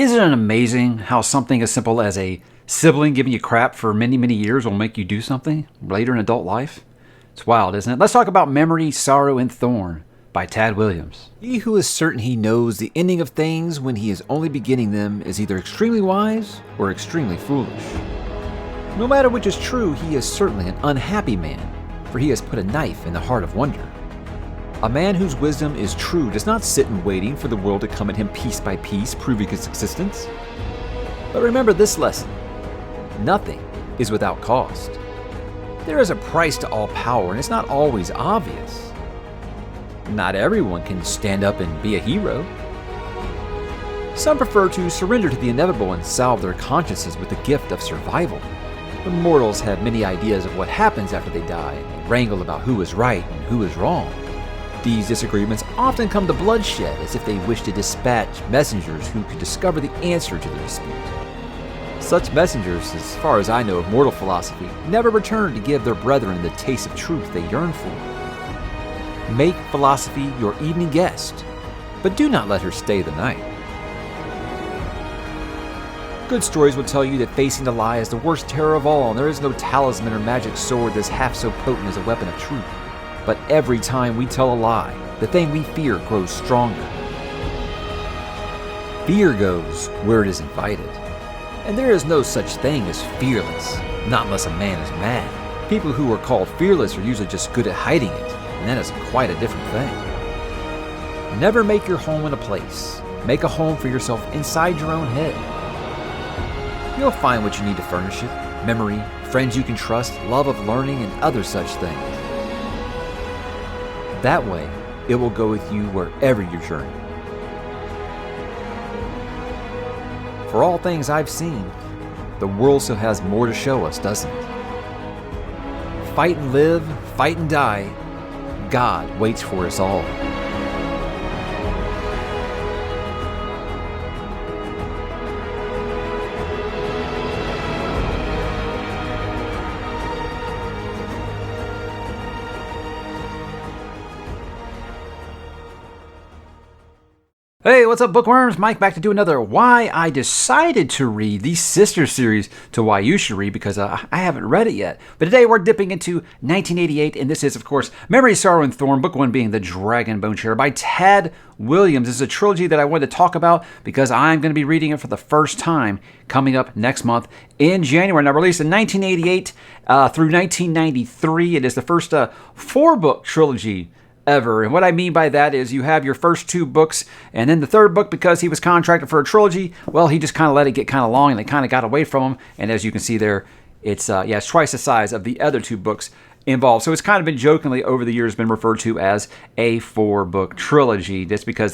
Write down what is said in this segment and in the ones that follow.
Isn't it amazing how something as simple as a sibling giving you crap for many, many years will make you do something later in adult life? It's wild, isn't it? Let's talk about Memory, Sorrow, and Thorn by Tad Williams. He who is certain he knows the ending of things when he is only beginning them is either extremely wise or extremely foolish. No matter which is true, he is certainly an unhappy man, for he has put a knife in the heart of wonder. A man whose wisdom is true does not sit in waiting for the world to come at him piece by piece, proving its existence. But remember this lesson: nothing is without cost. There is a price to all power, and it's not always obvious. Not everyone can stand up and be a hero. Some prefer to surrender to the inevitable and salve their consciences with the gift of survival. The mortals have many ideas of what happens after they die, and they wrangle about who is right and who is wrong. These disagreements often come to bloodshed, as if they wish to dispatch messengers who could discover the answer to the dispute. Such messengers, as far as I know of mortal philosophy, never return to give their brethren the taste of truth they yearn for. Make philosophy your evening guest, but do not let her stay the night. Good stories will tell you that facing the lie is the worst terror of all, and there is no talisman or magic sword that is half so potent as a weapon of truth. But every time we tell a lie, the thing we fear grows stronger. Fear goes where it is invited. And there is no such thing as fearless, not unless a man is mad. People who are called fearless are usually just good at hiding it, and that is quite a different thing. Never make your home in a place. Make a home for yourself inside your own head. You'll find what you need to furnish it: memory, friends you can trust, love of learning, and other such things. That way, it will go with you wherever you journey. For all things I've seen, the world still has more to show us, doesn't it? Fight and live, fight and die, God waits for us all. Hey, what's up, bookworms? Mike back to do another Why I Decided to Read, the sister series to Why You Should Read, because I haven't read it yet. But today we're dipping into 1988, and this is, of course, Memory, Sorrow, and Thorn, book one being The Dragon Bone Chair by Tad Williams. This is a trilogy that I wanted to talk about because I'm going to be reading it for the first time coming up next month in January. Now, released in 1988 through 1993, it is the first four-book trilogy ever. And what I mean by that is you have your first two books, and then the third book, because he was contracted for a trilogy, well, he just kind of let it get kind of long, and it kind of got away from him. And as you can see there, it's twice the size of the other two books involved. So it's kind of been jokingly over the years been referred to as a four-book trilogy. That's because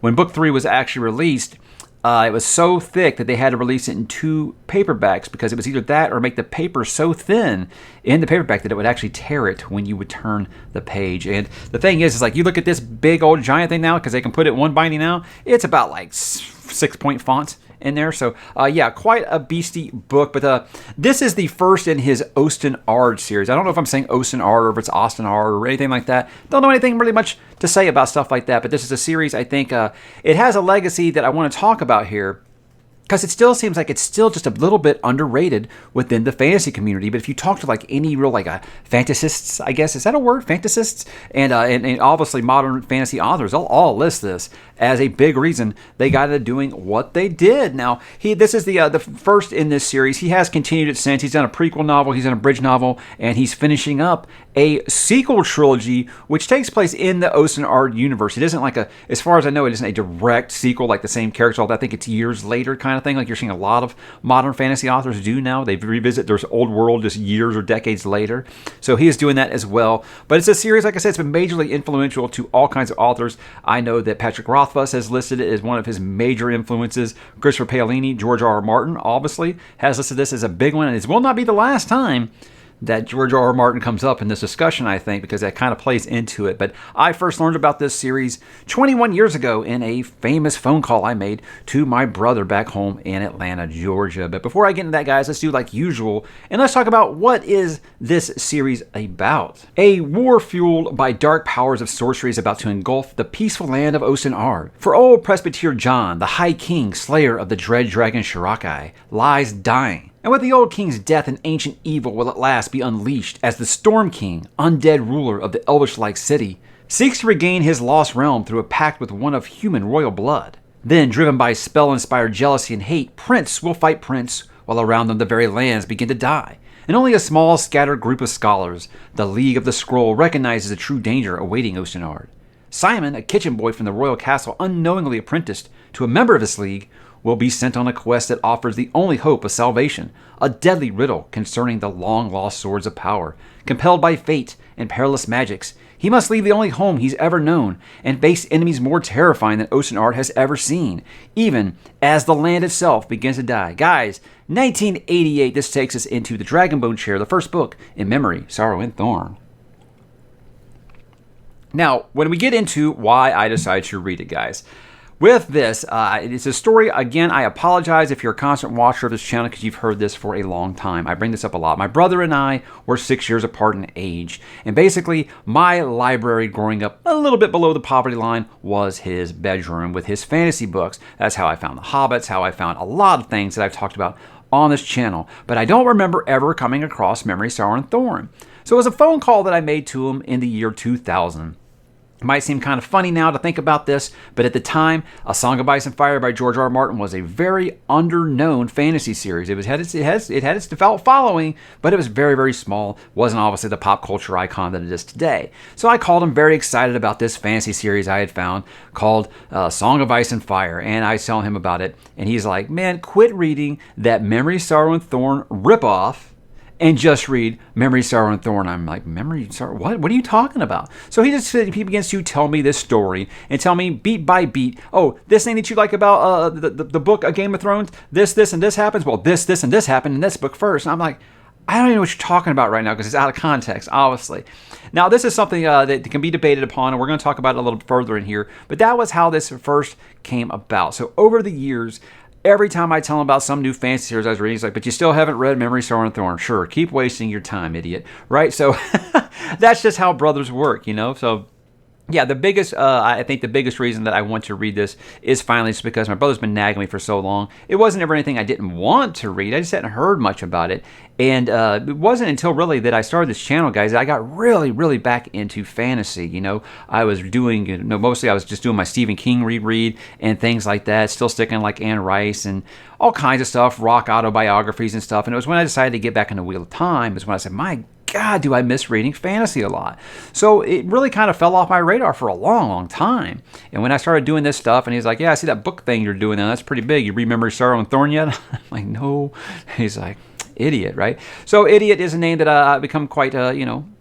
when book three was actually released, it was so thick that they had to release it in two paperbacks, because it was either that or make the paper so thin in the paperback that it would actually tear it when you would turn the page. And the thing is like, you look at this big old giant thing now, because they can put it in one binding now, it's about like 6-point fonts in there. So quite a beastie book. But this is the first in his Austin Ard series. I don't know if I'm saying Austin Ard or if it's Austin Ard or anything like that. Don't know anything really much to say about stuff like that. But this is a series, I think it has a legacy that I want to talk about here, because it still seems like it's still just a little bit underrated within the fantasy community. But if you talk to like any real fantasists, I guess, is that a word? Fantasists? And obviously modern fantasy authors, they'll all list this as a big reason they got into doing what they did. Now, this is the first in this series. He has continued it since. He's done a prequel novel, he's done a bridge novel, and he's finishing up a sequel trilogy, which takes place in the Austin Ard universe. It isn't as far as I know, it isn't a direct sequel like the same character. I think it's years later kind of thing, like you're seeing a lot of modern fantasy authors do now. They revisit their old world just years or decades later. So he is doing that as well. But it's a series, like I said, it's been majorly influential to all kinds of authors. I know that Patrick Rothfuss has listed it as one of his major influences. Christopher Paolini, George R. R. Martin, obviously, has listed this as a big one, and it will not be the last time that George R. R. Martin comes up in this discussion, I think, because that kind of plays into it. But I first learned about this series 21 years ago in a famous phone call I made to my brother back home in Atlanta, Georgia. But before I get into that, guys, let's do like usual, and let's talk about what is this series about. A war fueled by dark powers of sorcery is about to engulf the peaceful land of Osen-Ard. For old Presbyter John, the High King, slayer of the dread dragon Shirakai, lies dying. And with the old king's death, an ancient evil will at last be unleashed as the Storm King, undead ruler of the elvish-like city, seeks to regain his lost realm through a pact with one of human royal blood. Then, driven by spell-inspired jealousy and hate, prince will fight prince, while around them the very lands begin to die. And only a small, scattered group of scholars, the League of the Scroll, recognizes the true danger awaiting Osen-Ard. Simon, a kitchen boy from the royal castle unknowingly apprenticed to a member of this league, will be sent on a quest that offers the only hope of salvation, a deadly riddle concerning the long-lost swords of power. Compelled by fate and perilous magics, he must leave the only home he's ever known and face enemies more terrifying than Osen-Ard has ever seen, even as the land itself begins to die. Guys, 1988, this takes us into The Dragonbone Chair, the first book in Memory, Sorrow, and Thorn. Now, when we get into why I decided to read it, guys, with this, it's a story, again, I apologize if you're a constant watcher of this channel because you've heard this for a long time. I bring this up a lot. My brother and I were 6 years apart in age, and basically my library growing up a little bit below the poverty line was his bedroom with his fantasy books. That's how I found The Hobbits, how I found a lot of things that I've talked about on this channel, but I don't remember ever coming across Memory, Sorrow, and Thorn. So it was a phone call that I made to him in the year 2000. It might seem kind of funny now to think about this, but at the time, A Song of Ice and Fire by George R. R. Martin was a very under-known fantasy series. It had its devout following, but it was very, very small. Wasn't obviously the pop culture icon that it is today. So I called him very excited about this fantasy series I had found called Song of Ice and Fire, and I was telling him about it, and he's like, man, quit reading that Memory, Sorrow, and Thorn ripoff and just read Memory, Sorrow, and Thorn. I'm like, Memory, Sorrow, what? What are you talking about? So he begins to tell me this story and tell me beat by beat, oh, this thing that you like about the book A Game of Thrones, this, and this happens. Well, this, and this happened in this book first. And I'm like, I don't even know what you're talking about right now because it's out of context, obviously. Now, this is something that can be debated upon, and we're going to talk about it a little further in here. But that was how this first came about. So over the years, every time I tell him about some new fantasy series I was reading, he's like, but you still haven't read Memory, Sorrow, and Thorn. Sure, keep wasting your time, idiot. Right? So that's just how brothers work, you know? So yeah, I think the biggest reason that I want to read this is finally just because my brother's been nagging me for so long. It wasn't ever anything I didn't want to read. I just hadn't heard much about it. And it wasn't until really that I started this channel, guys, that I got really, really back into fantasy. You know, I was doing, mostly I was just doing my Stephen King reread and things like that, still sticking like Anne Rice and all kinds of stuff, rock autobiographies and stuff. And it was when I decided to get back in the Wheel of Time is when I said, my God, do I miss reading fantasy a lot. So it really kind of fell off my radar for a long, long time. And when I started doing this stuff, and he's like, yeah, I see that book thing you're doing now. That's pretty big. You remember Sorrow and Thorn yet? I'm like, no. He's like, idiot, right? So idiot is a name that I've become quite,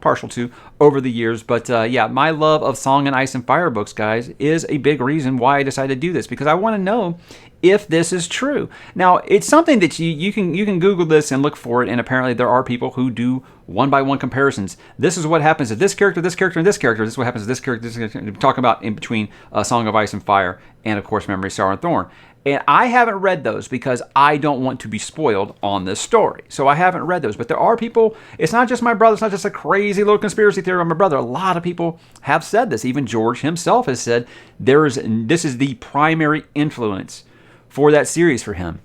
partial to over the years. But yeah, my love of Song and Ice and Fire books, guys, is a big reason why I decided to do this, because I want to know if this is true. Now, it's something that you can Google this and look for it, and apparently there are people who do one-by-one comparisons. This is what happens to this character, and this character. This is what happens to this character, this character. Talking about in between Song of Ice and Fire and, of course, Memory, Sorrow, and Thorn. And I haven't read those because I don't want to be spoiled on this story. So I haven't read those. But there are people, it's not just my brother, it's not just a crazy little conspiracy theory about my brother. A lot of people have said this. Even George himself has said this is the primary influence for that series for him.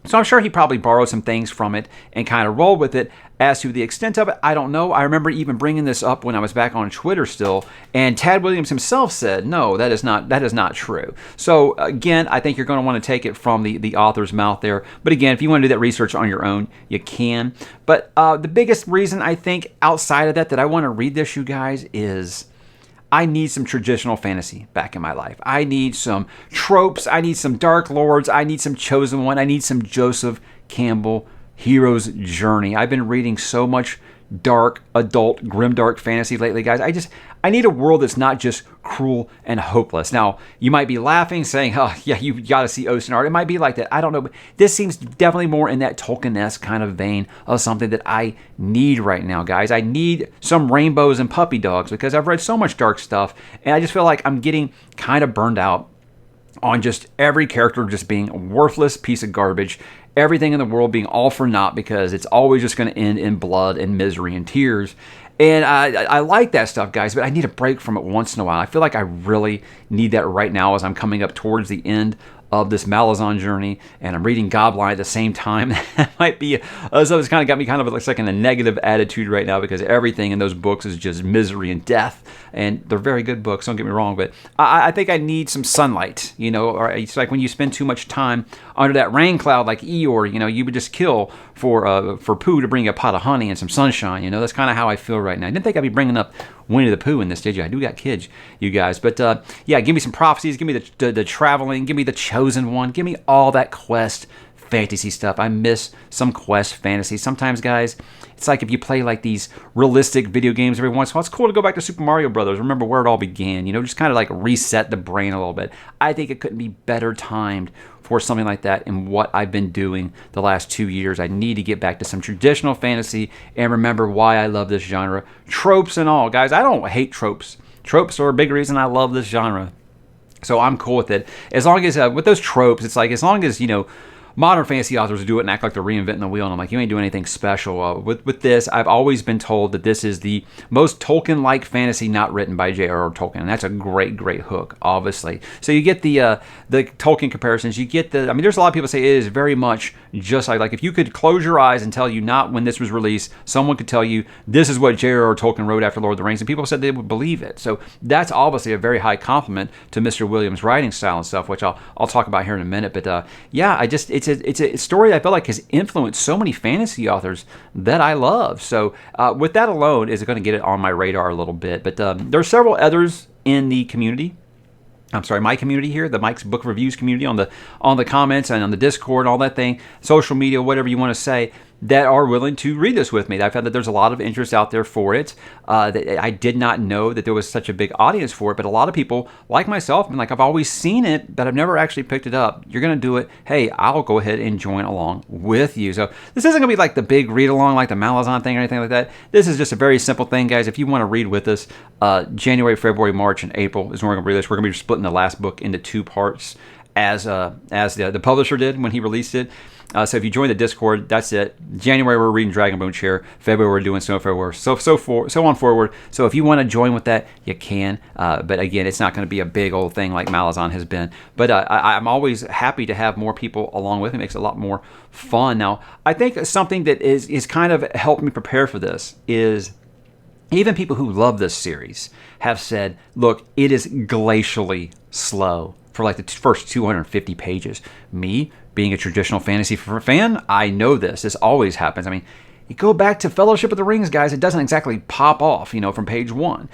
So I'm sure he probably borrowed some things from it and kind of rolled with it. As to the extent of it, I don't know. I remember even bringing this up when I was back on Twitter still, and Tad Williams himself said, no, that is not true. So again, I think you're going to want to take it from the author's mouth there. But again, if you want to do that research on your own, you can. But the biggest reason I think outside of that I want to read this, you guys, is I need some traditional fantasy back in my life. I need some tropes. I need some Dark Lords. I need some Chosen One. I need some Joseph Campbell hero's journey. I've been reading so much dark, adult, grimdark fantasy lately, guys. I need a world that's not just cruel and hopeless. Now, you might be laughing, saying, oh, yeah, you got to see Oceanart. It might be like that. I don't know. But this seems definitely more in that Tolkien-esque kind of vein of something that I need right now, guys. I need some rainbows and puppy dogs because I've read so much dark stuff, and I just feel like I'm getting kind of burned out on just every character just being a worthless piece of garbage, everything in the world being all for naught because it's always just going to end in blood and misery and tears. And I like that stuff, guys, but I need a break from it once in a while. I feel like I really need that right now as I'm coming up towards the end of this Malazan journey, and I'm reading Goblin at the same time. That might be, so it's kind of got me kind of like in a negative attitude right now because everything in those books is just misery and death, and they're very good books, don't get me wrong, but I think I need some sunlight, you know, or it's like when you spend too much time under that rain cloud like Eeyore, you know, you would just kill for Pooh to bring a pot of honey and some sunshine, you know, that's kind of how I feel right now. I didn't think I'd be bringing up Winnie the Pooh in this, did you? I do got kids, you guys, but yeah, give me some prophecies, give me the traveling, give me the chosen one, give me all that quest fantasy stuff. I miss some quest fantasy. Sometimes, guys, it's like if you play like these realistic video games every once in a while, it's cool to go back to Super Mario Brothers, remember where it all began, you know, just kind of like reset the brain a little bit. I think it couldn't be better timed for something like that in what I've been doing the last 2 years. I need to get back to some traditional fantasy and remember why I love this genre. Tropes and all. Guys, I don't hate tropes. Tropes are a big reason I love this genre. So I'm cool with it. As long as, with those tropes, it's like, as long as, you know, modern fantasy authors do it and act like they're reinventing the wheel, and I'm like, you ain't doing anything special. With this, I've always been told that this is the most Tolkien-like fantasy not written by J.R.R. Tolkien, and that's a great, great hook, obviously. So you get the Tolkien comparisons, you get the, I mean, there's a lot of people say it is very much just like if you could close your eyes and tell you not when this was released, someone could tell you this is what J.R.R. Tolkien wrote after Lord of the Rings, and people said they would believe it. So that's obviously a very high compliment to Mr. Williams' writing style and stuff, which I'll talk about here in a minute. But yeah, it's a story I feel like has influenced so many fantasy authors that I love. So with that alone is going to get it on my radar a little bit. But there are several others in the community. I'm sorry, my community here, the Mike's Book Reviews community on the comments and on the Discord, all that thing, social media, whatever you want to say, that are willing to read this with me. I found that there's a lot of interest out there for it. That I did not know that there was such a big audience for it, but a lot of people, like myself, like I've always seen it, but I've never actually picked it up. You're going to do it. Hey, I'll go ahead and join along with you. So this isn't going to be like the big read along, like the Malazan thing or anything like that. This is just a very simple thing, guys. If you want to read with us, January, February, March, and April is when we're going to read this. We're going to be splitting the last book into 2 parts, as the publisher did when he released it. So if you join the Discord, that's it. January we're reading Dragonbone Chair. February we're doing Snow February. So on forward. So if you want to join with that, you can. But again, it's not going to be a big old thing like Malazan has been. But I'm always happy to have more people along with me. It makes it a lot more fun. Now, I think something that is kind of helped me prepare for this is even people who love this series have said, look, it is glacially slow for like the first 250 pages. Me, being a traditional fantasy fan, I know this. This always happens. I mean, you go back to Fellowship of the Rings, guys, it doesn't exactly pop off, you know, from page 1.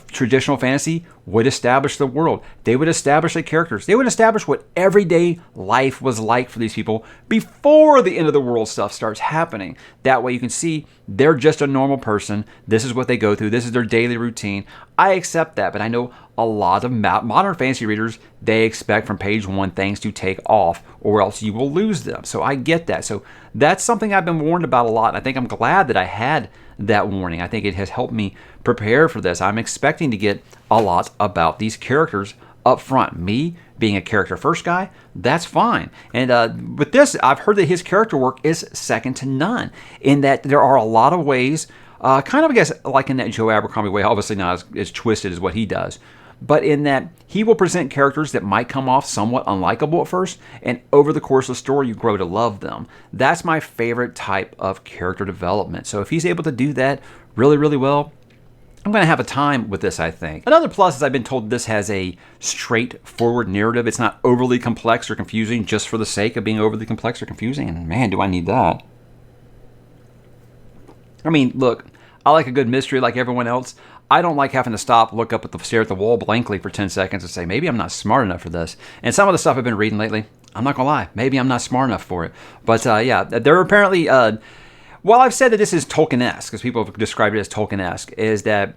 Traditional fantasy would establish the world. They would establish the characters. They would establish what everyday life was like for these people before the end of the world stuff starts happening. That way you can see they're just a normal person. This is what they go through. This is their daily routine. I accept that, but I know a lot of modern fantasy readers, they expect from page 1 things to take off or else you will lose them. So I get that. So that's something I've been warned about a lot. And I think I'm glad that I had that warning. I think it has helped me prepare for this. I'm expecting to get a lot about these characters up front. Me being a character first guy, that's fine. And with this, I've heard that his character work is second to none in that there are a lot of ways, kind of, I guess, like in that Joe Abercrombie way, obviously not as twisted as what he does, but in that he will present characters that might come off somewhat unlikable at first, and over the course of the story, you grow to love them. That's my favorite type of character development. So if he's able to do that really, really well, I'm going to have a time with this, I think. Another plus is I've been told this has a straightforward narrative. It's not overly complex or confusing just for the sake of being overly complex or confusing, and man, do I need that. I mean, look, I like a good mystery like everyone else. I don't like having to stop, look up stare at the wall blankly for 10 seconds and say, maybe I'm not smart enough for this. And some of the stuff I've been reading lately, I'm not going to lie, maybe I'm not smart enough for it. But yeah, there are apparently, Well, I've said that this is Tolkien-esque, because people have described it as Tolkien-esque, is that,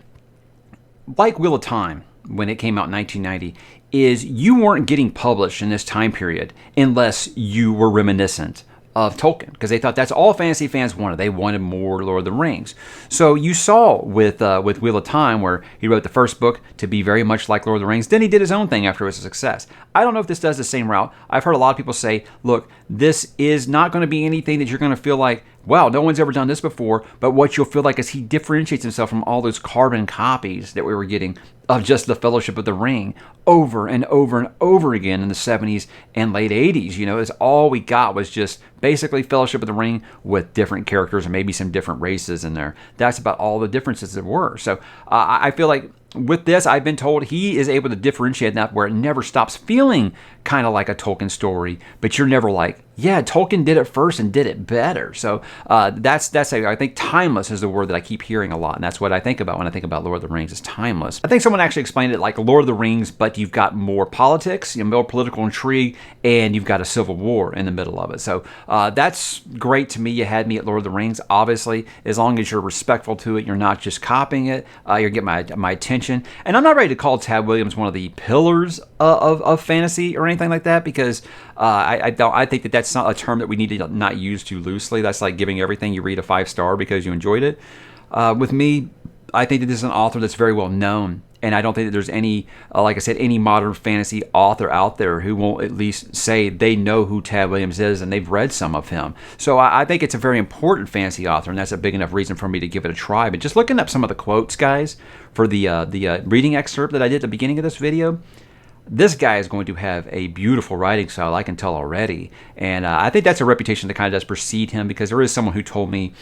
like Wheel of Time, when it came out in 1990, is you weren't getting published in this time period unless you were reminiscent of Tolkien, because they thought that's all fantasy fans wanted. They wanted more Lord of the Rings. So you saw with Wheel of Time, where he wrote the first book to be very much like Lord of the Rings. Then he did his own thing after it was a success. I don't know if this does the same route. I've heard a lot of people say, look, this is not going to be anything that you're going to feel like, wow, no one's ever done this before. But what you'll feel like is he differentiates himself from all those carbon copies that we were getting of just the Fellowship of the Ring over and over and over again in the 70s and late 80s. You know, it's all we got was just basically Fellowship of the Ring with different characters and maybe some different races in there. That's about all the differences there were. So I feel like with this, I've been told he is able to differentiate that where it never stops feeling kind of like a Tolkien story, but you're never like, yeah, Tolkien did it first and did it better. So that's I think timeless is the word that I keep hearing a lot, and that's what I think about when I think about Lord of the Rings is timeless. I think someone actually explained it like Lord of the Rings, but you've got more politics, more political intrigue, and you've got a civil war in the middle of it. So that's great to me. You had me at Lord of the Rings, obviously, as long as you're respectful to it, you're not just copying it, you're getting my attention. And I'm not ready to call Tad Williams one of the pillars of fantasy or anything like that, because I think that that's not a term that we need to not use too loosely. That's like giving everything you read a 5-star because you enjoyed it. With me, I think that this is an author that's very well known, and I don't think that there's any, like I said, any modern fantasy author out there who won't at least say they know who Tad Williams is and they've read some of him. So I think it's a very important fantasy author, and that's a big enough reason for me to give it a try. But just looking up some of the quotes, guys, for the reading excerpt that I did at the beginning of this video, this guy is going to have a beautiful writing style, I can tell already. And I think that's a reputation that kind of does precede him, because there is someone who told me,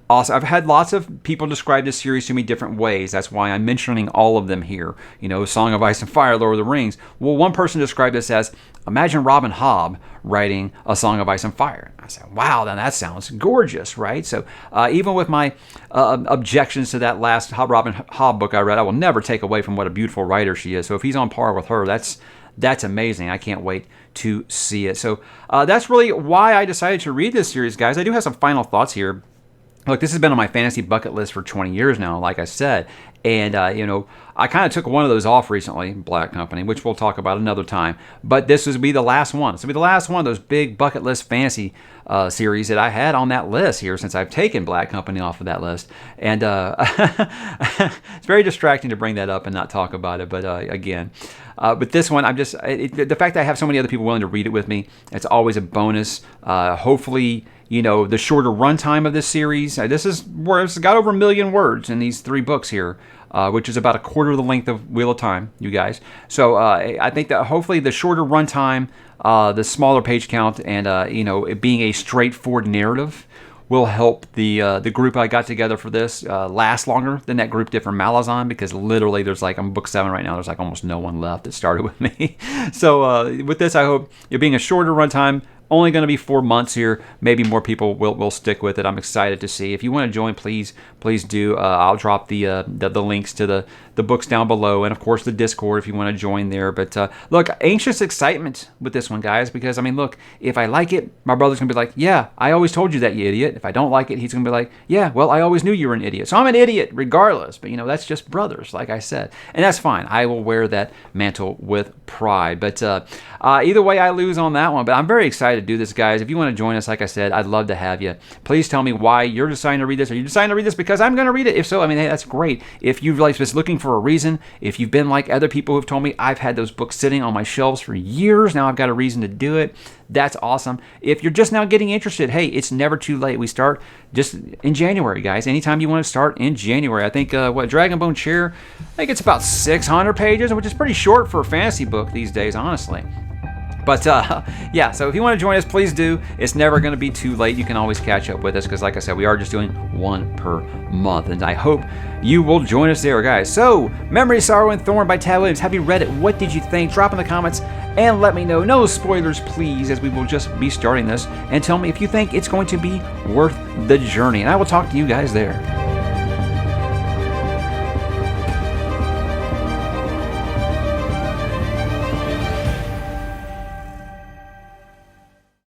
also, I've had lots of people describe this series to me different ways. That's why I'm mentioning all of them here. You know, Song of Ice and Fire, Lord of the Rings. Well, one person described this as, imagine Robin Hobb writing A Song of Ice and Fire. I said, wow, then that sounds gorgeous, right? So even with my objections to that last Robin Hobb book I read, I will never take away from what a beautiful writer she is. So if he's on par with her, that's amazing. I can't wait to see it. So that's really why I decided to read this series, guys. I do have some final thoughts here. Look, this has been on my fantasy bucket list for 20 years now, like I said. And, I kind of took one of those off recently, Black Company, which we'll talk about another time. But this will be the last one. This will be the last one of those big bucket list fantasy series that I had on that list here since I've taken Black Company off of that list. And it's very distracting to bring that up and not talk about it. But again, but this one, the fact that I have so many other people willing to read it with me, it's always a bonus. Hopefully, the shorter runtime of this series. This is where it's got over 1 million words in these 3 books here, which is about a quarter of the length of Wheel of Time, you guys. So I think that hopefully the shorter runtime, the smaller page count, and it being a straightforward narrative will help the group I got together for this last longer than that group did for Malazan, because literally there's I'm book 7 right now. There's almost no one left that started with me. So with this, I hope it being a shorter runtime. Only going to be 4 months here. Maybe more people will stick with it. I'm excited to see. If you want to join, please do. I'll drop the links to the books down below, and of course the Discord if you want to join there. But look, anxious excitement with this one, guys, because look, if I like it, my brother's gonna be like, yeah, I always told you that, you idiot. If I don't like it, he's gonna be like, yeah, well, I always knew you were an idiot. So I'm an idiot regardless. But that's just brothers, like I said, and that's fine. I will wear that mantle with pride. But either way, I lose on that one. But I'm very excited to do this, guys. If you want to join us, like I said, I'd love to have you. Please tell me why you're deciding to read this. Are you deciding to read this because I'm going to read it? If so, hey, that's great. If you've just looking for a reason, if you've been like other people who've told me, I've had those books sitting on my shelves for years, now I've got a reason to do it. That's awesome. If you're just now getting interested, hey, it's never too late. We start just in January, guys. Anytime you want to start in January. I think Dragonbone Chair, I think it's about 600 pages, which is pretty short for a fantasy book these days, honestly. But yeah, so if you want to join us, please do. It's never going to be too late. You can always catch up with us because, like I said, we are just doing 1 per month. And I hope you will join us there, guys. So, Memory, Sorrow, and Thorn by Tad Williams. Have you read it? What did you think? Drop in the comments and let me know. No spoilers, please, as we will just be starting this. And tell me if you think it's going to be worth the journey. And I will talk to you guys there.